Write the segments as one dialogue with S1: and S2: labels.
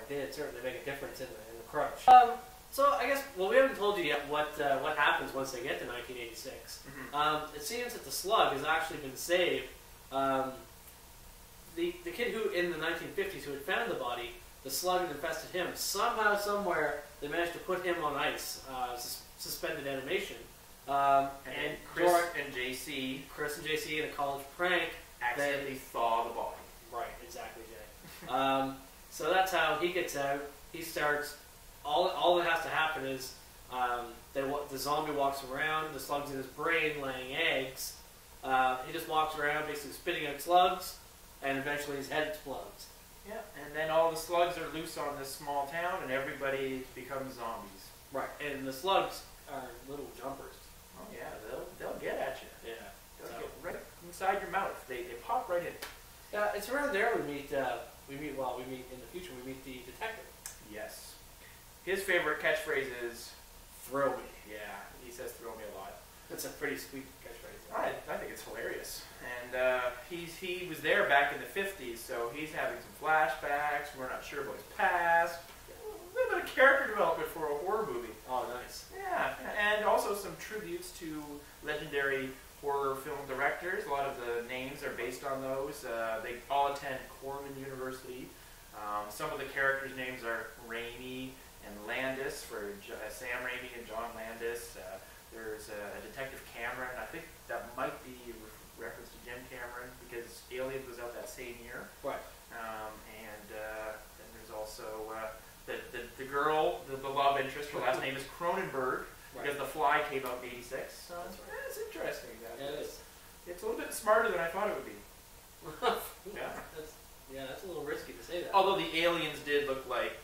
S1: it did certainly make a difference in the crunch. So I guess, well, we haven't told you yet what happens once they get to 1986. Mm-hmm. It seems that the Slug has actually been saved. The kid who, in the 1950s, who had found the body, the Slug had infested him. Somehow, somewhere, they managed to put him on ice, suspended animation.
S2: And Chris and JC
S1: in a college prank
S2: accidentally thaw the body.
S1: Right, exactly, Jay. So that's how he gets out. He starts. All that has to happen is the zombie walks around. The Slug's in his brain, laying eggs. He just walks around, basically spitting out slugs, and eventually his head explodes.
S2: Yeah, and then all the slugs are loose on this small town, and everybody becomes zombies.
S1: Right, and the slugs are little jumpers.
S2: Oh yeah, they'll get at you.
S1: Yeah,
S2: they'll get right inside your mouth. They pop right in.
S1: It's around there we meet in the future we meet the detective.
S2: Yes, his favorite catchphrase is
S1: "Throw me."
S2: Yeah, he says "throw me" a lot.
S1: That's a pretty sweet catchphrase.
S2: I think it's hilarious. And he was there back in the 50s, so he's having some flashbacks. We're not sure about his past. A little bit of character development for a horror movie.
S1: Oh, nice.
S2: Yeah, and also some tributes to legendary horror film directors. A lot of the names are based on those. They all attend Corman University. Some of the characters' names are Raimi and Landis for Sam Raimi and John Landis. There's Detective Cameron. I think that might be reference to Jim Cameron because Aliens was out that same year.
S1: Right.
S2: And then there's also the girl, the love interest. Her last name is Cronenberg because The Fly came out in '86. So it's interesting.
S1: Yeah, it is.
S2: It's a little bit smarter than I thought it would be.
S1: That's a little risky to say that.
S2: Although the aliens did look like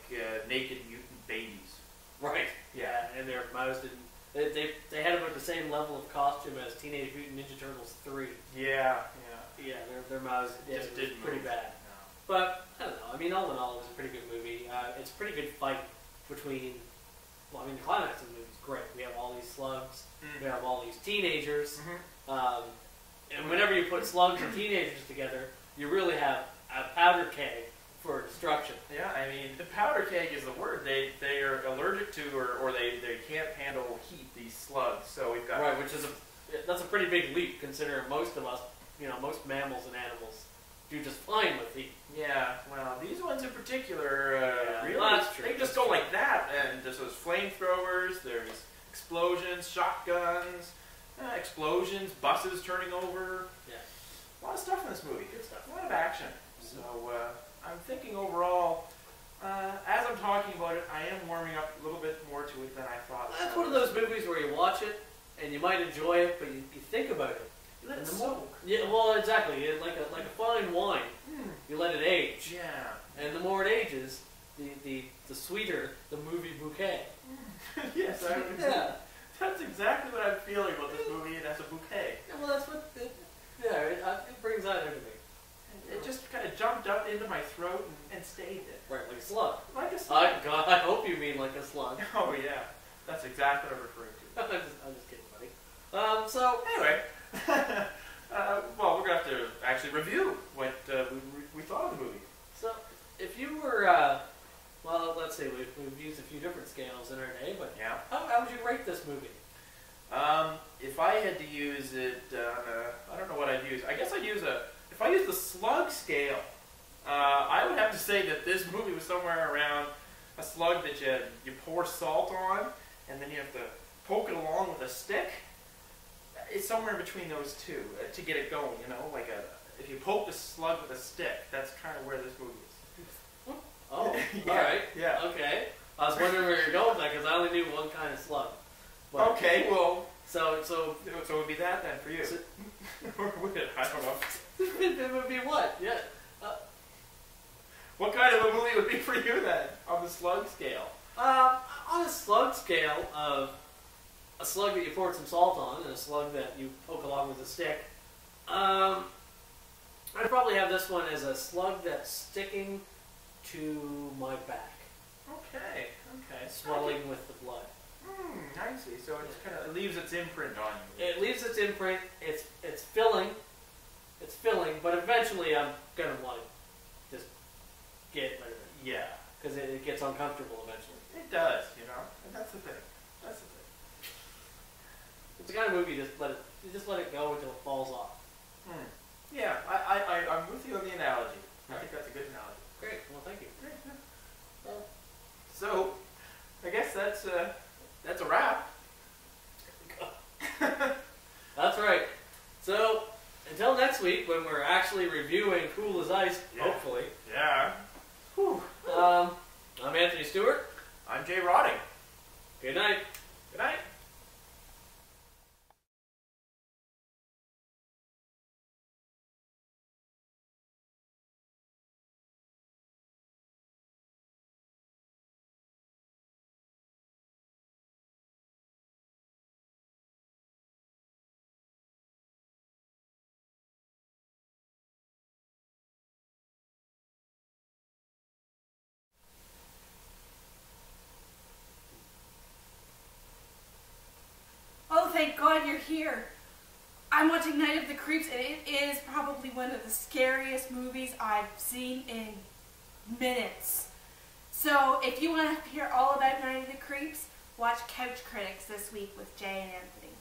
S2: naked mutant babies.
S1: Right.
S2: Yeah,
S1: and their mouths didn't. They had about the same level of costume as Teenage Mutant Ninja Turtles 3.
S2: Yeah.
S1: Their mouths
S2: just didn't
S1: pretty
S2: move.
S1: bad.
S2: No.
S1: But I don't know. I mean, all in all, it was a pretty good movie. It's a pretty good fight between. Well, I mean, the climax of the movie is great. We have all these slugs. We have all these teenagers. And whenever you put slugs and teenagers together, you really have a powder keg for destruction.
S2: Yeah, I mean, the powder keg is the word. They are allergic to or they can't handle heat, these slugs. So we've got...
S1: Right, that's a pretty big leap considering most of us, most mammals and animals do just fine with heat.
S2: Yeah, well, these ones in particular, really,
S1: that's true.
S2: they just go like that. And there's those flamethrowers, there's explosions, shotguns, explosions, buses turning over.
S1: Yeah.
S2: A lot of stuff in this movie.
S1: Good stuff.
S2: A lot of action. So I'm thinking overall, as I'm talking about it, I am warming up a little bit more to it than I thought.
S1: That's one of those movies where you watch it and you might enjoy it, but you think about it.
S2: You let it soak.
S1: Yeah, well, exactly. Like a fine wine, you let it age.
S2: Yeah.
S1: And the more it ages, the sweeter the movie bouquet.
S2: Yes, that's exactly what I'm feeling about this movie, and as a bouquet.
S1: Yeah, well, that's what. It brings that into me.
S2: It just kind of jumped up into my throat and stayed there.
S1: Right, like a slug.
S2: Like a slug.
S1: God, I hope you mean like a slug.
S2: Oh yeah, that's exactly what I'm referring to.
S1: I'm just kidding, buddy. So
S2: anyway, well, we're gonna have to actually review what we thought of the movie.
S1: So, if you were, well, let's see, we've used a few different scales in our day, but
S2: yeah,
S1: how would you rate this movie?
S2: If I had to use it I don't know what I'd use. I guess I'd use if I use the slug scale, I would have to say that this movie was somewhere around a slug that you pour salt on, and then you have to poke it along with a stick. It's somewhere in between those two to get it going, like if you poke the slug with a stick, that's kind of where this movie is.
S1: Oh,
S2: yeah,
S1: alright.
S2: Yeah.
S1: Okay. I was wondering where you're going with that, because I only knew one kind of slug. But,
S2: okay, well...
S1: So
S2: it would be that then for you. Or would it? I don't know.
S1: It would be what? Yeah.
S2: What kind of a movie would be for you then, on the slug scale?
S1: On a slug scale of a slug that you poured some salt on and a slug that you poke along with a stick, I'd probably have this one as a slug that's sticking to my back.
S2: Okay.
S1: Swelling with the blood.
S2: I see. So it leaves its imprint on you.
S1: It leaves its imprint. It's filling. But eventually I'm gonna want to just get rid of it.
S2: Yeah.
S1: because it gets uncomfortable eventually.
S2: It does, you know, and that's the thing. That's the thing.
S1: It's the kind of movie you just let it go until it falls off.
S2: Yeah, I'm with you on the analogy. I think that's a good analogy.
S1: Great. Well, thank you.
S2: Great. Yeah. So, I guess that's a wrap.
S1: That's right. So, until next week when we're actually reviewing Cool as Ice, hopefully.
S2: Yeah.
S1: Whew. I'm Anthony Stewart.
S2: I'm Jay Rotting.
S1: Good night.
S2: Good night.
S3: Oh, thank God you're here. I'm watching Night of the Creeps, and it is probably one of the scariest movies I've seen in minutes. So, if you want to hear all about Night of the Creeps, watch Couch Critics this week with Jay and Anthony.